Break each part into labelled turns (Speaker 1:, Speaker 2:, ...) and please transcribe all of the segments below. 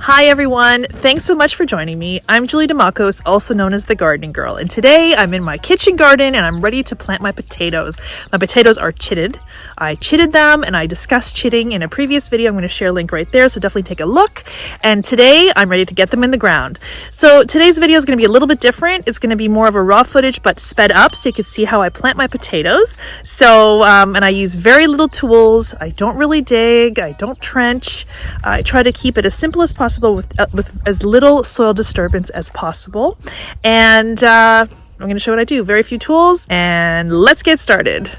Speaker 1: Hi everyone, thanks so much for joining me. I'm Julie DeMacos, also known as the Gardening Girl, and today I'm in my kitchen garden and I'm ready to plant my potatoes. My potatoes are chitted. I chitted them and I discussed chitting in a previous video. I'm going to share a link right there, so definitely take a look. And today I'm ready to get them in the ground. So today's video is going to be a little bit different. It's going to be more of a raw footage but sped up so you can see how I plant my potatoes. So, and I use very little tools. I don't really dig, I don't trench. I try to keep it as simple as possible with as little soil disturbance as possible. And I'm going to show what I do. Very few tools, and let's get started.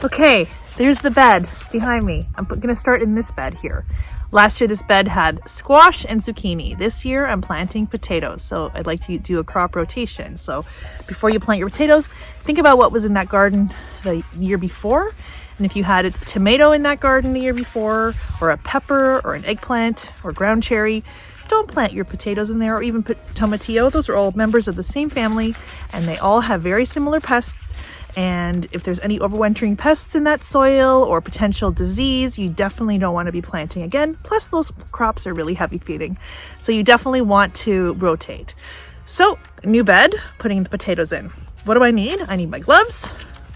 Speaker 1: Okay, there's the bed behind me. I'm going to start in this bed here. Last year this bed had squash and zucchini. This year I'm planting potatoes, so I'd like to do a crop rotation. So before you plant your potatoes, think about what was in that garden the year before. And if you had a tomato in that garden the year before, or a pepper, or an eggplant, or ground cherry, don't plant your potatoes in there, or even put tomatillo. Those are all members of the same family, and they all have very similar pests. And if there's any overwintering pests in that soil or potential disease, you definitely don't want to be planting again. Plus those crops are really heavy feeding. So you definitely want to rotate. So new bed, putting the potatoes in. What do I need? I need my gloves,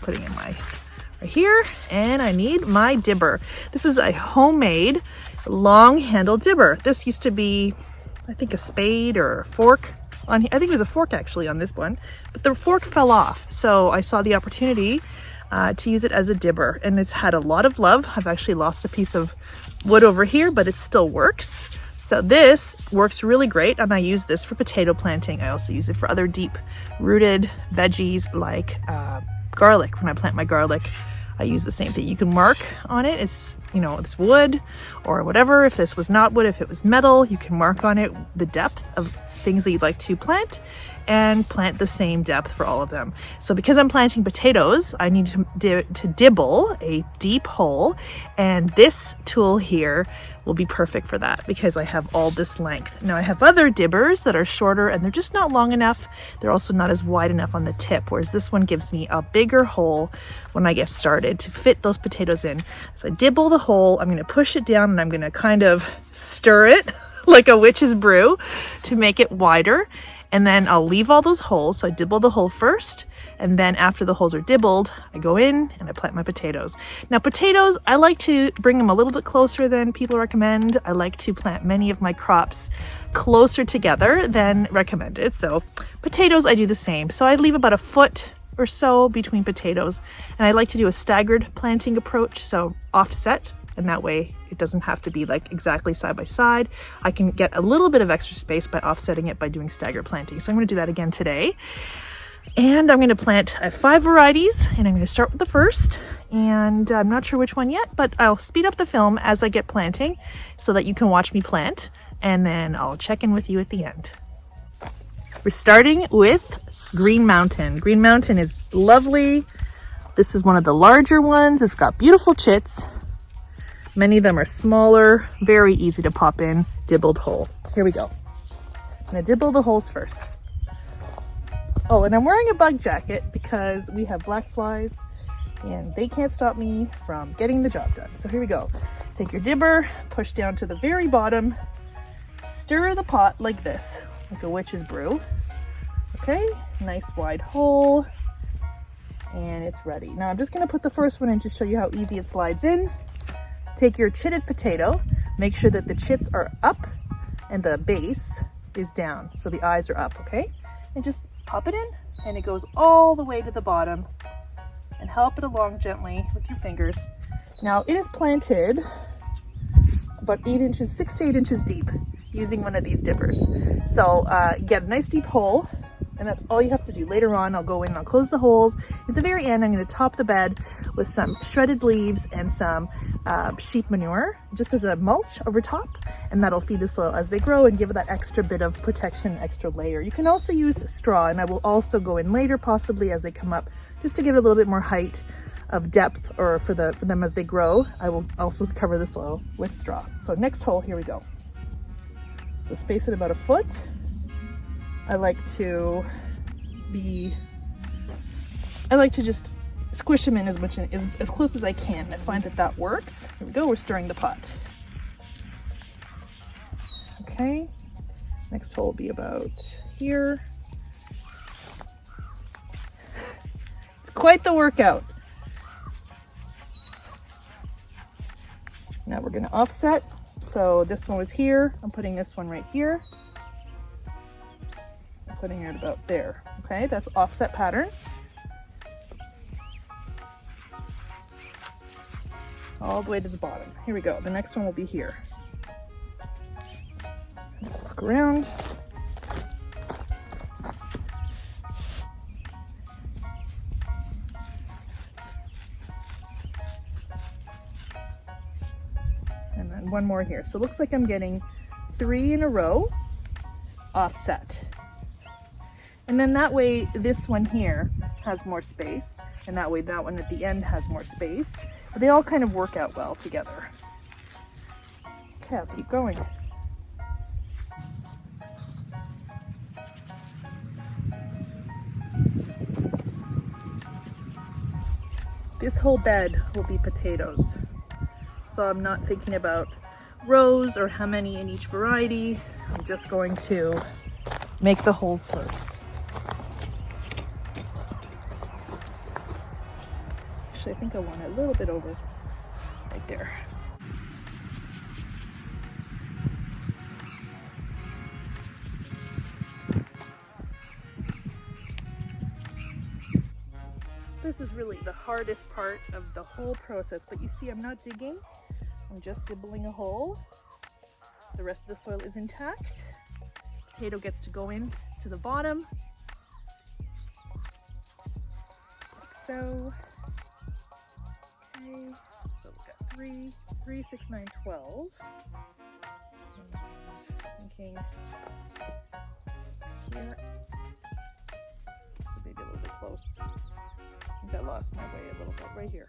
Speaker 1: putting in my right here, and I need my dibber. This is a homemade long handle dibber. This used to be, I think, a spade or a fork. I think it was a fork actually on this one, but the fork fell off. So I saw the opportunity to use it as a dibber, and it's had a lot of love. I've actually lost a piece of wood over here, but it still works. So this works really great, and I use this for potato planting. I also use it for other deep rooted veggies like garlic. When I plant my garlic, I use the same thing. You can mark on it. It's, you know, it's wood or whatever. If this was not wood, if it was metal, you can mark on it the depth of things that you'd like to plant and plant the same depth for all of them. So because I'm planting potatoes, I need to dibble a deep hole, and this tool here will be perfect for that because I have all this length. Now I have other dibbers that are shorter and they're just not long enough. They're also not as wide enough on the tip, whereas this one gives me a bigger hole when I get started to fit those potatoes in. So I dibble the hole, I'm going to push it down, and I'm going to kind of stir it like a witch's brew to make it wider. And then I'll leave all those holes. So I dibble the hole first, and then after the holes are dibbled, I go in and I plant my potatoes. Now potatoes, I like to bring them a little bit closer than people recommend. I like to plant many of my crops closer together than recommended. So potatoes, I do the same. So I leave about a foot or so between potatoes, and I like to do a staggered planting approach, so offset, and that way it doesn't have to be like exactly side by side. I can get a little bit of extra space by offsetting it by doing staggered planting. So I'm going to do that again today. And I'm going to plant, I have 5 varieties, and I'm going to start with the first. And I'm not sure which one yet, but I'll speed up the film as I get planting so that you can watch me plant, and then I'll check in with you at the end. We're starting with Green Mountain. Green Mountain is lovely. This is one of the larger ones. It's got beautiful chits. Many of them are smaller, very easy to pop in, dibbled hole. Here we go. I'm gonna dibble the holes first. Oh, and I'm wearing a bug jacket because we have black flies and they can't stop me from getting the job done. So here we go. Take your dibber, push down to the very bottom, stir the pot like this, like a witch's brew. Okay, nice wide hole, and it's ready. Now I'm just gonna put the first one in to show you how easy it slides in. Take your chitted potato, make sure that the chits are up and the base is down, so the eyes are up, okay? And just pop it in, and it goes all the way to the bottom, and help it along gently with your fingers. Now it is planted about 6 to 8 inches deep using one of these dippers. So you get a nice deep hole, and that's all you have to do. Later on, I'll go in and I'll close the holes. At the very end, I'm going to top the bed with some shredded leaves and some sheep manure, just as a mulch over top, and that'll feed the soil as they grow and give it that extra bit of protection, extra layer. You can also use straw, and I will also go in later, possibly as they come up, just to give it a little bit more height of depth, or for them as they grow. I will also cover the soil with straw. So next hole, here we go. So space it about a foot. I like to just squish them in as close as I can. I find that works. Here we go, we're stirring the pot. Okay, next hole will be about here. It's quite the workout. Now we're going to offset. So this one was here. I'm putting this one right here. I'm putting it about there. Okay, that's offset pattern. All the way to the bottom. Here we go. The next one will be here. Look around. And then one more here. So it looks like I'm getting 3 in a row offset. And then that way this one here has more space, and that way that one at the end has more space. But they all kind of work out well together. Okay, I'll keep going. This whole bed will be potatoes. So I'm not thinking about rows or how many in each variety. I'm just going to make the holes first. Actually, I think I want it a little bit over right there. This is really the hardest part of the whole process, but you see I'm not digging, I'm just dibbling a hole. The rest of the soil is intact. Potato gets to go in to the bottom, like so. Okay, so we've got 3, 6, 9, 12. Thinking here, so maybe a little bit close. I think I lost my way a little bit right here.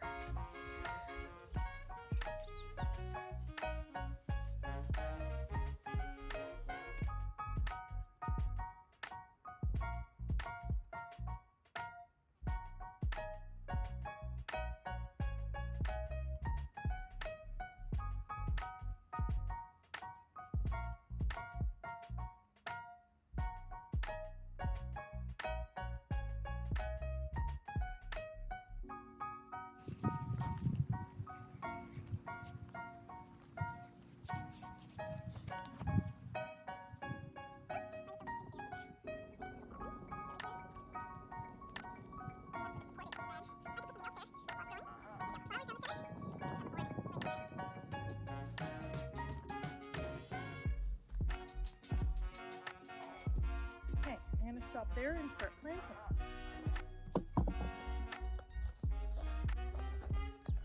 Speaker 1: Okay, I'm going to stop there and start planting.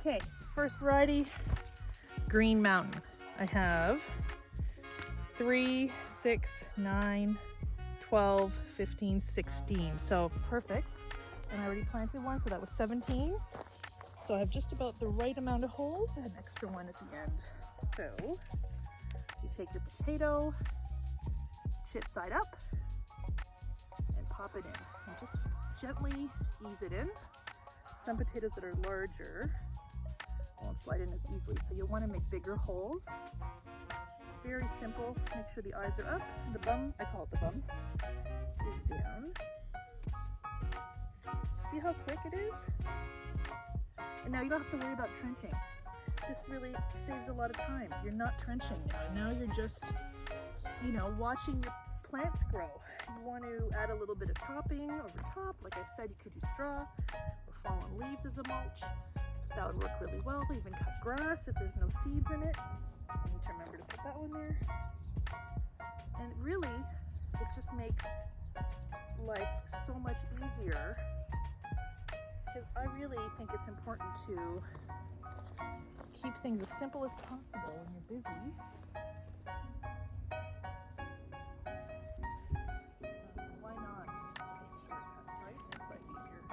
Speaker 1: Okay, first variety, Green Mountain. I have 3, 6, 9, 12, 15, 16. So perfect. And I already planted one, so that was 17. So I have just about the right amount of holes and an extra one at the end. So you take your potato, chit side up, and pop it in. And just gently ease it in. Some potatoes that are larger won't slide in as easily, so you'll want to make bigger holes. Very simple. Make sure the eyes are up. The bum, I call it the bum, is down. See how quick it is? And now you don't have to worry about trenching. This really saves a lot of time. You're not trenching now. Now you're just, watching your plants grow. You want to add a little bit of topping over top. Like I said, you could use straw or fallen leaves as a mulch. That would work really well. Even cut grass if there's no seeds in it. You need to remember to put that one there. And really, this just makes life so much easier, because I really think it's important to keep things as simple as possible when you're busy. Why not take shortcuts, right? It's life easier.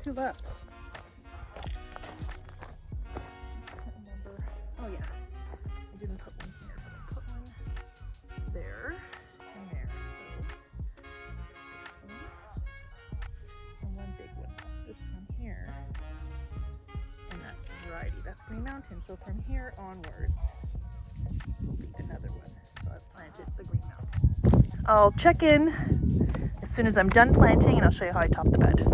Speaker 1: Two left. I can't remember. Oh yeah, I didn't put one here, but I put one there and there. So this one. variety. That's Green Mountain. So from here onwards will be another one. So I've planted the Green Mountain. I'll check in as soon as I'm done planting and I'll show you how I top the bed.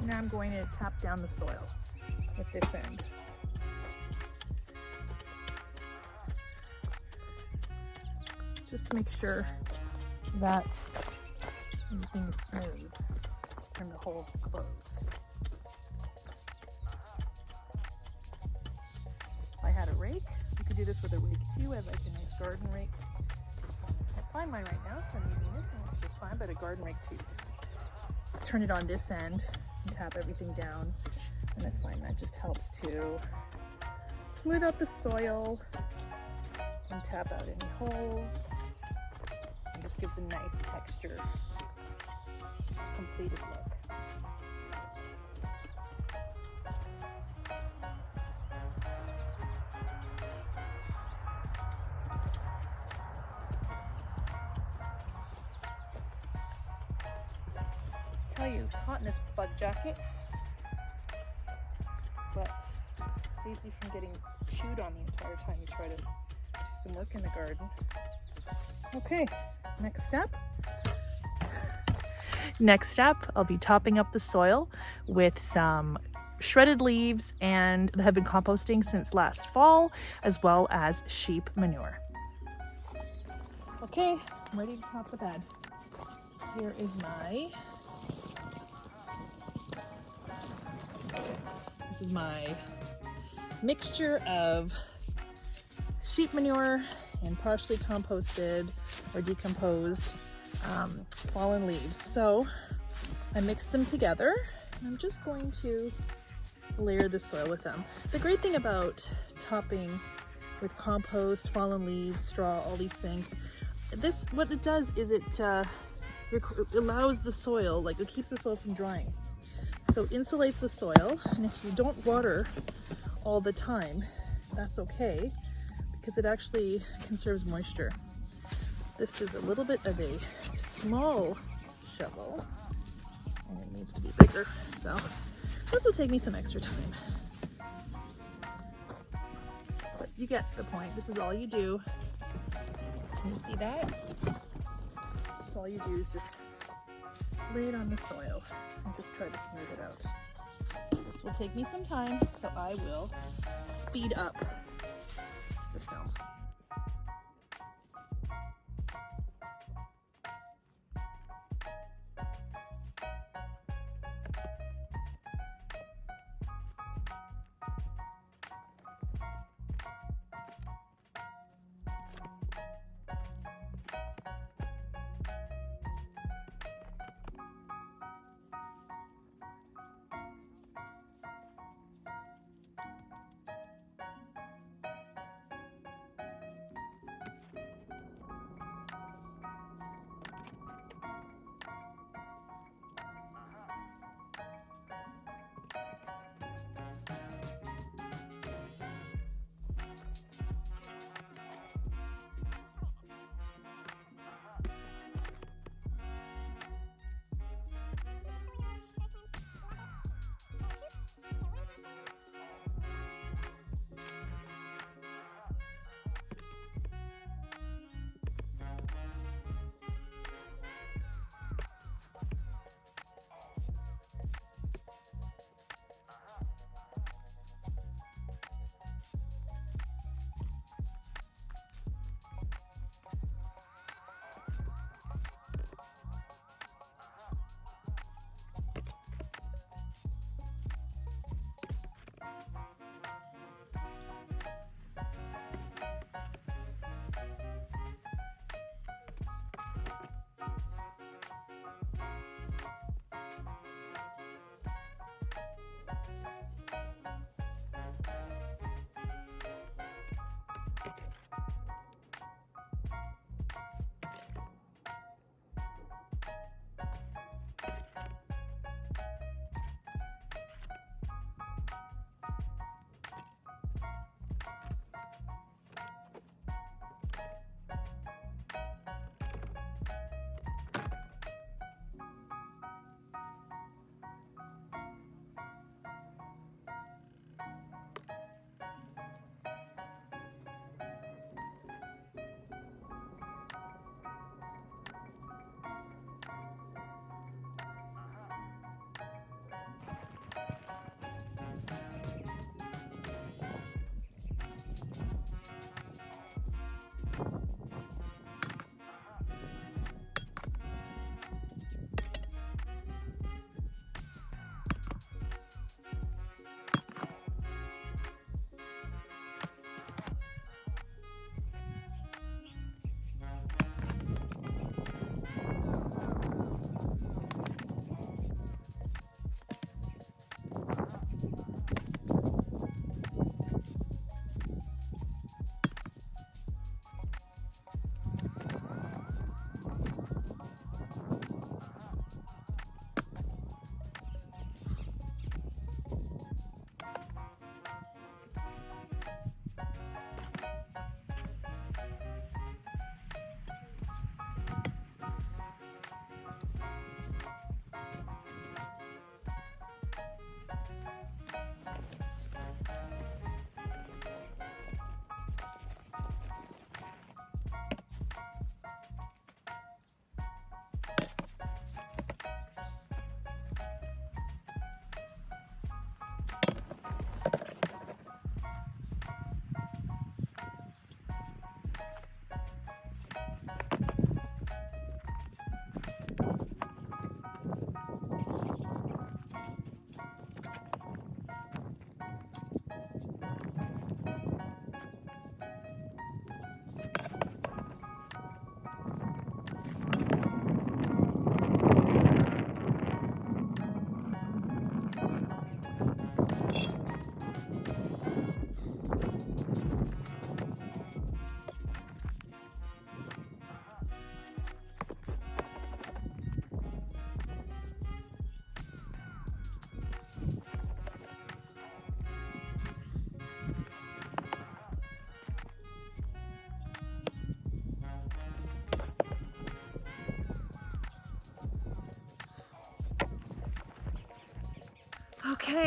Speaker 1: Now I'm going to tap down the soil with this end. Just to make sure that everything is smooth and the holes are closed. If I had a rake, you could do this with a rake too. I have like a nice garden rake. I can't find mine right now, so I'm using this one, which is fine, but a garden rake too. Just turn it on this end and tap everything down, and I find that just helps to smooth out the soil and tap out any holes. It just gives a nice texture, completed look. I tell you, it's hot in this bug jacket, but saves you from getting chewed on the entire time you try to do some work in the garden. Okay, next step. Next step, I'll be topping up the soil with some shredded leaves and that have been composting since last fall, as well as sheep manure. Okay, I'm ready to top the bed. Here is this is my mixture of sheep manure and partially composted or decomposed fallen leaves. So I mixed them together and I'm just going to layer the soil with them. The great thing about topping with compost, fallen leaves, straw, all these things, what it does is it allows the soil, like it keeps the soil from drying. So it insulates the soil, and if you don't water all the time, that's okay, because it actually conserves moisture. This is a little bit of a small shovel, and it needs to be bigger, so this will take me some extra time. But you get the point. This is all you do. Can you see that? So all you do is just lay it on the soil and just try to smooth it out. This will take me some time, so I will speed up the film.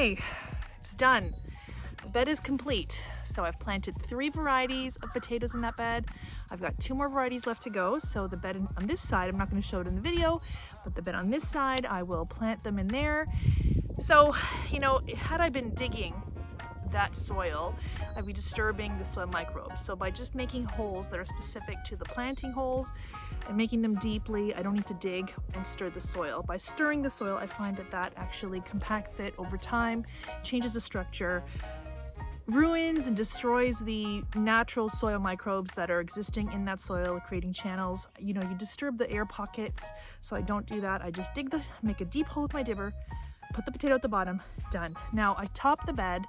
Speaker 1: Okay, it's done. The bed is complete. So I've planted 3 varieties of potatoes in that bed. I've got 2 more varieties left to go. So the bed on this side, I'm not going to show it in the video, but the bed on this side, I will plant them in there. So, you know, had I been digging that soil, I'd be disturbing the soil microbes. So by just making holes that are specific to the planting holes and making them deeply, I don't need to dig and stir the soil. By stirring the soil, I find that that actually compacts it over time, changes the structure, ruins and destroys the natural soil microbes that are existing in that soil, creating channels. You know, you disturb the air pockets, so I don't do that. I just make a deep hole with my dibber, put the potato at the bottom, done. Now I top the bed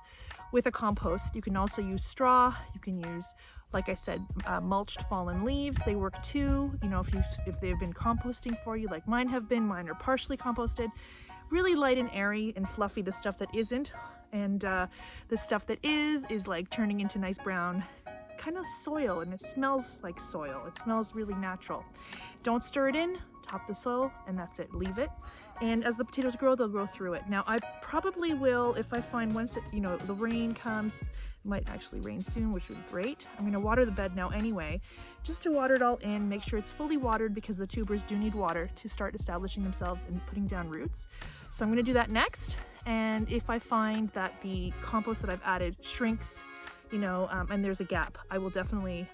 Speaker 1: with a compost. You can also use straw. You can use, like I said, mulched fallen leaves. They work too. You know, if they've been composting for you, like mine have been. Mine are partially composted. Really light and airy and fluffy, the stuff that isn't. And the stuff that is like turning into nice brown kind of soil, and it smells like soil. It smells really natural. Don't stir it in, top the soil, and that's it. Leave it. And as the potatoes grow, they'll grow through it. Now I probably will, if I find once it, you know, the rain comes, it might actually rain soon, which would be great. I'm going to water the bed now anyway, just to water it all in, make sure it's fully watered, because the tubers do need water to start establishing themselves and putting down roots. So I'm going to do that next. And if I find that the compost that I've added shrinks, you know, and there's a gap, I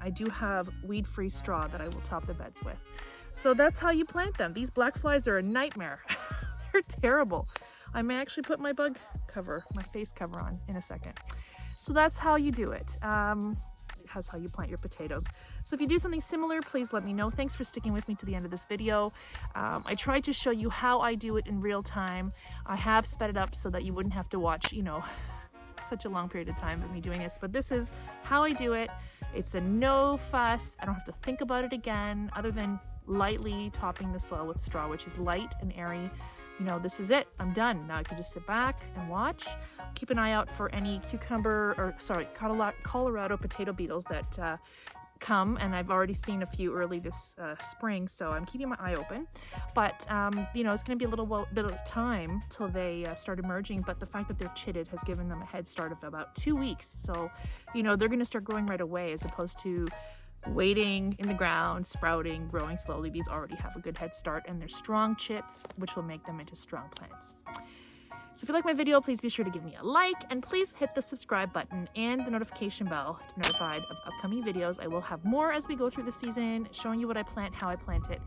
Speaker 1: do have weed-free straw that I will top the beds with. So that's how you plant them. These black flies are a nightmare. They're terrible. I may actually put my face cover on in a second. So that's how you do it. That's how you plant your potatoes. So if you do something similar, please let me know. Thanks for sticking with me to the end of this video. I tried to show you how I do it in real time. I have sped it up so that you wouldn't have to watch, you know, such a long period of time of me doing this, but this is how I do it. It's a no fuss. I don't have to think about it again, other than lightly topping the soil with straw, which is light and airy. You know, this is it. I'm done. Now I can just sit back and watch. Keep an eye out for any Colorado potato beetles that come, and I've already seen a few early this spring, so I'm keeping my eye open. But you know, it's going to be a little bit of time till they start emerging, but the fact that they're chitted has given them a head start of about 2 weeks. So, you know, they're going to start growing right away, as opposed to waiting in the ground, sprouting, growing slowly. These already have a good head start, and they're strong chits, which will make them into strong plants. So if you like my video, please be sure to give me a like, and please hit the subscribe button and the notification bell to be notified of upcoming videos. I will have more as we go through the season, showing you what I plant, how I plant it.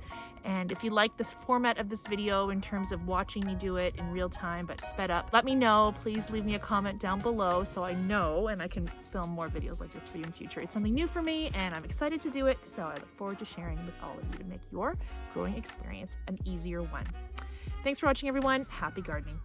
Speaker 1: And if you like this format of this video in terms of watching me do it in real time but sped up, let me know. Please leave me a comment down below so I know and I can film more videos like this for you in the future. It's something new for me and I'm excited to do it, so I look forward to sharing with all of you to make your growing experience an easier one. Thanks for watching, everyone. Happy gardening.